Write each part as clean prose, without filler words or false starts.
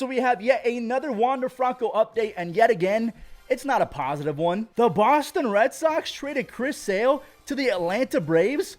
So we have yet another Wander Franco update, and yet again, it's not a positive one. The Boston Red Sox traded Chris Sale to the Atlanta Braves.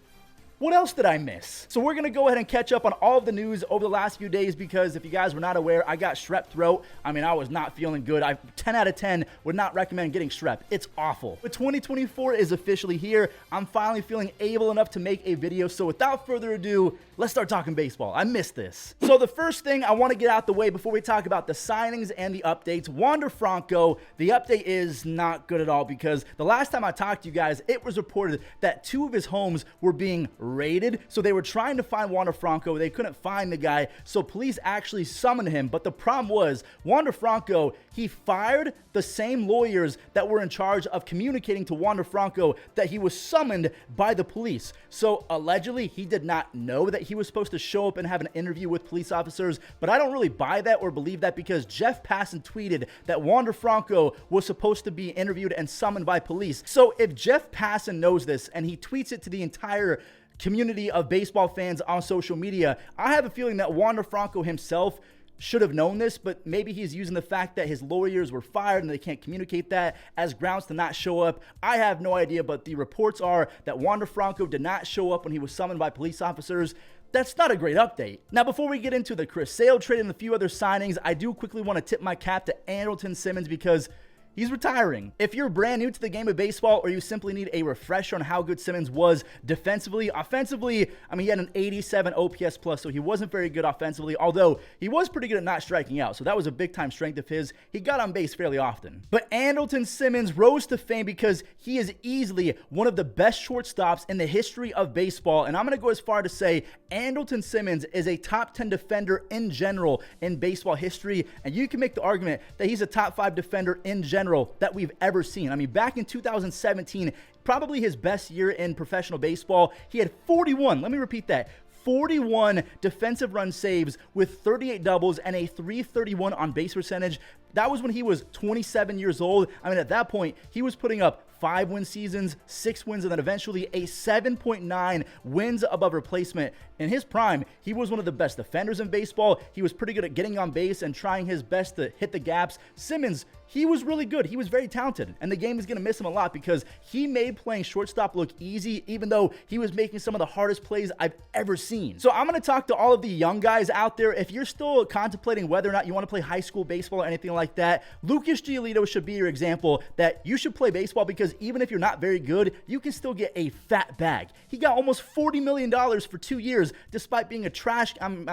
What else did I miss? So we're going to go ahead and catch up on all of the news over the last few days because if you guys were not aware, I got strep throat. I mean, I was not feeling good. 10 out of 10 would not recommend getting strep. It's awful. But 2024 is officially here. I'm finally feeling able enough to make a video. So without further ado, let's start talking baseball. I missed this. So the first thing I want to get out the way before we talk about the signings and the updates, Wander Franco, the update is not good at all because the last time I talked to you guys, it was reported that 2 of his homes were being raided. So they were trying to find Wander Franco. They couldn't find the guy. So police actually summoned him. But the problem was Wander Franco, he fired the same lawyers that were in charge of communicating to Wander Franco that he was summoned by the police. So allegedly, he did not know that he was supposed to show up and have an interview with police officers. But I don't really buy that or believe that because Jeff Passan tweeted that Wander Franco was supposed to be interviewed and summoned by police. So if Jeff Passan knows this and he tweets it to the entire community of baseball fans on social media, I have a feeling that Wander Franco himself should have known this, but maybe he's using the fact that his lawyers were fired and they can't communicate that as grounds to not show up. I have no idea, but the reports are that Wander Franco did not show up when he was summoned by police officers. That's not a great update. Now, before we get into the Chris Sale trade and a few other signings, I do quickly want to tip my cap to Andrelton Simmons because he's retiring. If you're brand new to the game of baseball or you simply need a refresher on how good Simmons was defensively, offensively, I mean, he had an 87 OPS plus, so he wasn't very good offensively, although he was pretty good at not striking out, so that was a big-time strength of his. He got on base fairly often. But Andrelton Simmons rose to fame because he is easily one of the best shortstops in the history of baseball, and I'm going to go as far to say Andrelton Simmons is a top 10 defender in general in baseball history, and you can make the argument that he's a top 5 defender in general that we've ever seen. I mean, back in 2017, probably his best year in professional baseball, he had 41, let me repeat that, 41 defensive run saves with 38 doubles and a .331 on base percentage. That was when he was 27 years old. I mean, at that point, he was putting up 5-win seasons, 6 wins, and then eventually a 7.9 wins above replacement. In his prime, he was one of the best defenders in baseball. He was pretty good at getting on base and trying his best to hit the gaps. Simmons, he was really good. He was very talented, and the game is going to miss him a lot because he made playing shortstop look easy, even though he was making some of the hardest plays I've ever seen. So I'm going to talk to all of the young guys out there. If you're still contemplating whether or not you want to play high school baseball or anything like that, Lucas Giolito should be your example that you should play baseball because even if you're not very good, you can still get a fat bag. He got almost $40 million for 2 years despite being a trash. I'm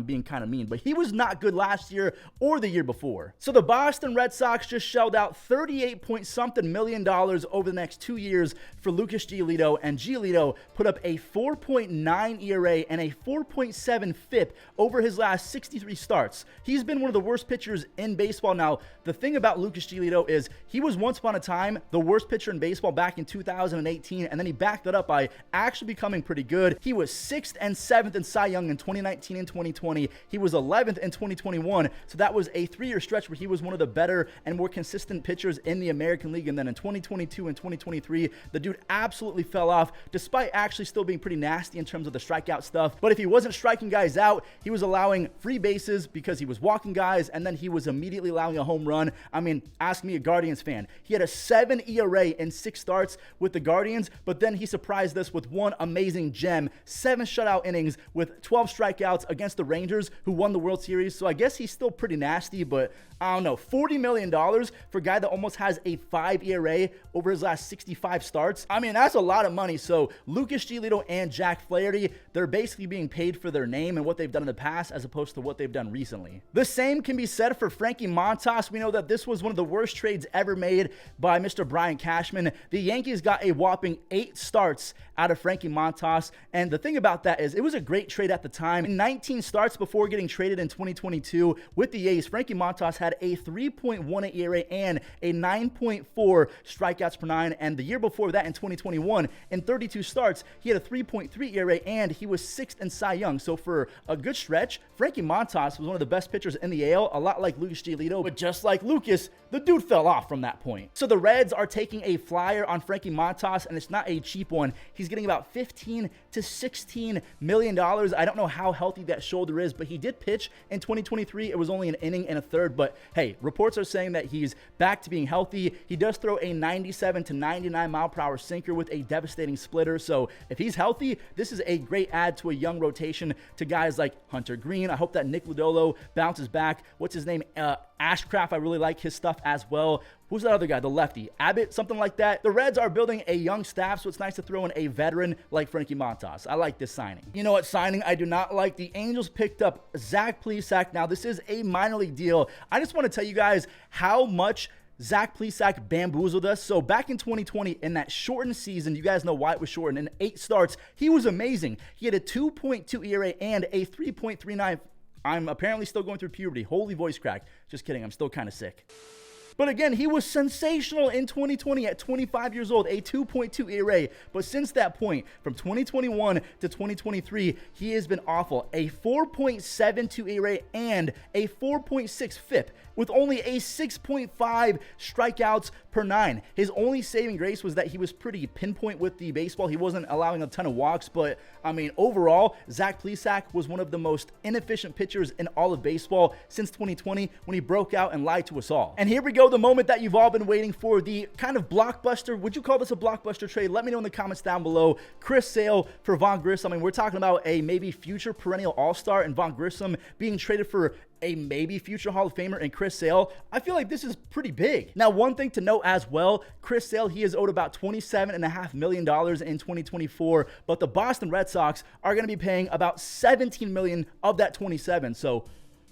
being kind of mean, but he was not good last year or the year before. So the Boston Red Sox just shelled out $38-something million over the next 2 years for Lucas Giolito, and Giolito put up a 4.9 ERA and a 4.7 FIP over his last 63 starts. He's been one of the worst pitchers in baseball. Now, the thing about Lucas Giolito is he was once upon a time the worst pitcher in baseball back in 2018, and then he backed that up by actually becoming pretty good. He was 6th and 7th in Cy Young in 2019 and 2020. He was 11th in 2021, so that was a 3-year stretch where he was one of the better and more consistent pitchers in the American League. And then in 2022 and 2023, the dude absolutely fell off despite actually still being pretty nasty in terms of the strikeout stuff. But if he wasn't striking guys out, he was allowing free bases because he was walking guys, and then he was immediately allowing a home run. I mean, ask me, a Guardians fan. He had a 7 ERA in 6 starts with the Guardians, but then he surprised us with one amazing gem, 7 shutout innings with 12 strikeouts against the Rangers, who won the World Series. So I guess he's still pretty nasty, but I don't know, $40 million for a guy that almost has a 5 ERA over his last 65 starts. I mean, that's a lot of money. So Lucas Giolito and Jack Flaherty, they're basically being paid for their name and what they've done in the past as opposed to what they've done recently. The same can be said for Frankie Montas. We know that this was one of the worst trades ever made by Mr. Brian Cashman. The Yankees got a whopping 8 starts out of Frankie Montas, and the thing about that is it was a great trade at the time. In 19 starts before getting traded in 2022 with the A's, Frankie Montas had a 3.1 3.18 ERA and a 9.4 strikeouts per nine. And the year before that, in 2021, in 32 starts, he had a 3.3 ERA and he was 6th in Cy Young. So for a good stretch, Frankie Montas was one of the best pitchers in the AL, a lot like Lucas Giolito, but just like Lucas, the dude fell off from that point. So the Reds are taking a flyer on Frankie Montas, and it's not a cheap one. He's getting about $15 to $16 million. I don't know how healthy that shoulder is, but he did pitch in 2023. It was only an inning and a third, but hey, reports are saying that he's back to being healthy. He does throw a 97 to 99 mile per hour sinker with a devastating splitter. So if he's healthy, this is a great add to a young rotation to guys like Hunter Green. I hope that Nick Lodolo bounces back. What's his name? Ashcraft. I really like his stuff as well. Who's that other guy? The lefty. Abbott, something like that. The Reds are building a young staff, so it's nice to throw in a veteran like Frankie Montas. I like this signing. You know what signing I do not like? The Angels picked up Zach Plesac. Now, this is a minor league deal. I just want to tell you guys how much Zach Plesac bamboozled us. So back in 2020, in that shortened season, you guys know why it was shortened, in 8 starts, he was amazing. He had a 2.2 ERA and a 3.39. I'm apparently still going through puberty. Holy voice crack. Just kidding. I'm still kind of sick. But again, he was sensational in 2020 at 25 years old, a 2.2 ERA. But since that point, from 2021 to 2023, he has been awful. A 4.72 ERA and a 4.6 FIP with only a 6.5 strikeouts per nine. His only saving grace was that he was pretty pinpoint with the baseball. He wasn't allowing a ton of walks, but I mean, overall, Zach Plesac was one of the most inefficient pitchers in all of baseball since 2020 when he broke out and lied to us all. And here we go, the moment that you've all been waiting for, the kind of blockbuster. Would you call this a blockbuster trade? Let me know in the comments down below. Chris Sale for Vaughn Grissom. I mean, we're talking about a maybe future perennial all-star and Vaughn Grissom being traded for a maybe future Hall of Famer and Chris Sale. I feel like this is pretty big. Now, one thing to note as well, Chris Sale, he is owed about $27.5 million in 2024, but the Boston Red Sox are going to be paying about $17 million of that 27. So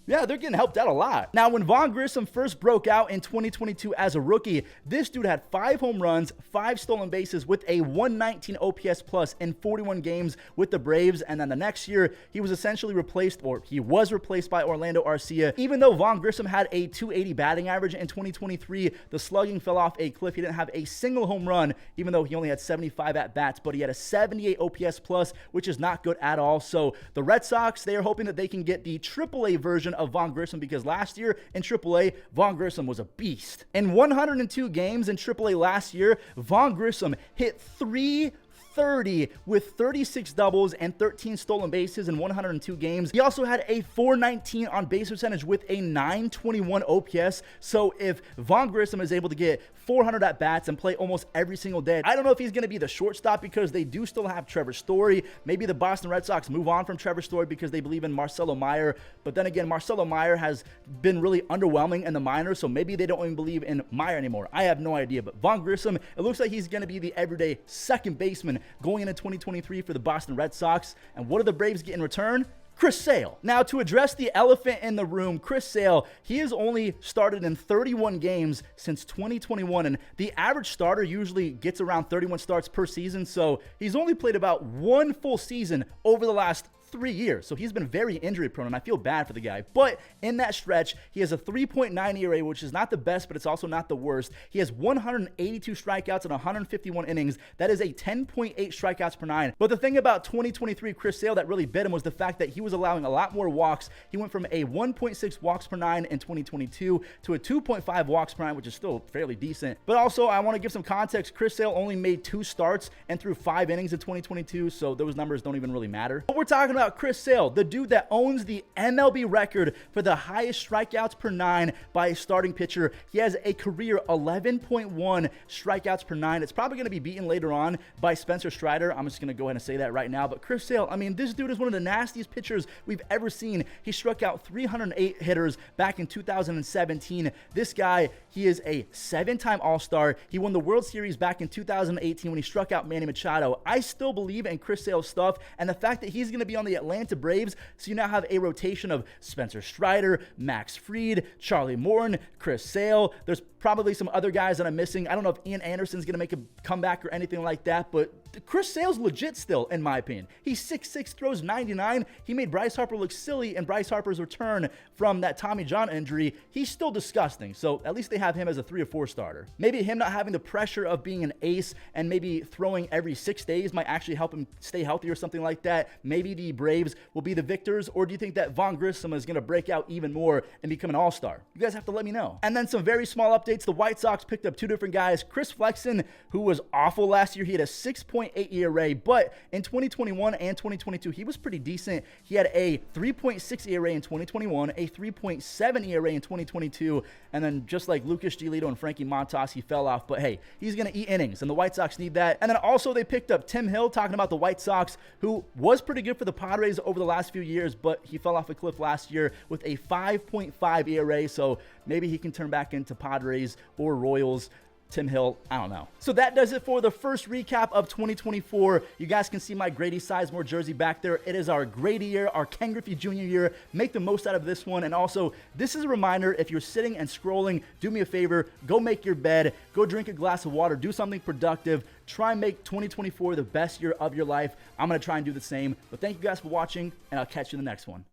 yeah, they're getting helped out a lot. Now, when Vaughn Grissom first broke out in 2022 as a rookie, this dude had 5 home runs, 5 stolen bases with a 119 OPS plus in 41 games with the Braves. And then the next year, he was essentially replaced, or he was replaced by Orlando Arcia. Even though Vaughn Grissom had a 280 batting average in 2023, the slugging fell off a cliff. He didn't have a single home run, even though he only had 75 at-bats, but he had a 78 OPS plus, which is not good at all. So the Red Sox, they are hoping that they can get the AAA version of Vaughn Grissom, because last year in AAA, Vaughn Grissom was a beast. In 102 games in AAA last year, Vaughn Grissom hit .330 with 36 doubles and 13 stolen bases in 102 games. He also had a .419 on base percentage with a .921 OPS. So if Vaughn Grissom is able to get 400 at-bats and play almost every single day, I don't know if he's going to be the shortstop, because they do still have Trevor Story. Maybe the Boston Red Sox move on from Trevor Story because they believe in Marcelo Meyer. But then again, Marcelo Meyer has been really underwhelming in the minors, so maybe they don't even believe in Meyer anymore. I have no idea. But Vaughn Grissom, it looks like he's going to be the everyday second baseman going into 2023 for the Boston Red Sox. And what do the Braves get in return? Chris Sale. Now, to address the elephant in the room, Chris Sale, he has only started in 31 games since 2021, and the average starter usually gets around 31 starts per season, so he's only played about 1 full season over the last 3 years. So he's been very injury prone, and I feel bad for the guy. But in that stretch, he has a 3.9 ERA, which is not the best, but it's also not the worst. He has 182 strikeouts in 151 innings. That is a 10.8 strikeouts per nine. But the thing about 2023 Chris Sale that really bit him was the fact that he was allowing a lot more walks. He went from a 1.6 walks per nine in 2022 to a 2.5 walks per nine, which is still fairly decent. But also, I want to give some context. Chris Sale only made 2 starts and threw 5 innings in 2022, so those numbers don't even really matter. But we're talking about Chris Sale, the dude that owns the MLB record for the highest strikeouts per nine by a starting pitcher. He has a career 11.1 strikeouts per nine. It's probably going to be beaten later on by Spencer Strider. I'm just going to go ahead and say that right now. But Chris Sale, I mean, this dude is one of the nastiest pitchers we've ever seen. He struck out 308 hitters back in 2017. This guy, he is a 7-time All-Star. He won the World Series back in 2018 when he struck out Manny Machado. I still believe in Chris Sale's stuff, and the fact that he's going to be on the Atlanta Braves, so you now have a rotation of Spencer Strider, Max Fried, Charlie Morton, Chris Sale. There's probably some other guys that I'm missing. I don't know if Ian Anderson's going to make a comeback or anything like that, but Chris Sale's legit still, in my opinion. He's 6'6", throws 99. He made Bryce Harper look silly, and Bryce Harper's return from that Tommy John injury, he's still disgusting. So at least they have him as a 3 or 4 starter. Maybe him not having the pressure of being an ace and maybe throwing every 6 days might actually help him stay healthy or something like that. Maybe the Braves will be the victors, or do you think that Vaughn Grissom is going to break out even more and become an all-star? You guys have to let me know. And then some very small updates. The White Sox picked up 2 different guys. Chris Flexen, who was awful last year, he had a 6.8 ERA, but in 2021 and 2022, he was pretty decent. He had a 3.6 ERA in 2021, a 3.7 ERA in 2022, and then just like Lucas Giolito and Frankie Montas, he fell off, but hey, he's going to eat innings, and the White Sox need that. And then also they picked up Tim Hill, talking about the White Sox, who was pretty good for the Padres over the last few years, but he fell off a cliff last year with a 5.5 ERA, so maybe he can turn back into Padres or Royals. Tim Hill, I don't know. So that does it for the first recap of 2024. You guys can see my Grady Sizemore jersey back there. It is our Grady year, our Ken Griffey Jr. year. Make the most out of this one. And also, this is a reminder, if you're sitting and scrolling, do me a favor, go make your bed, go drink a glass of water, do something productive. Try and make 2024 the best year of your life. I'm going to try and do the same. But thank you guys for watching, and I'll catch you in the next one.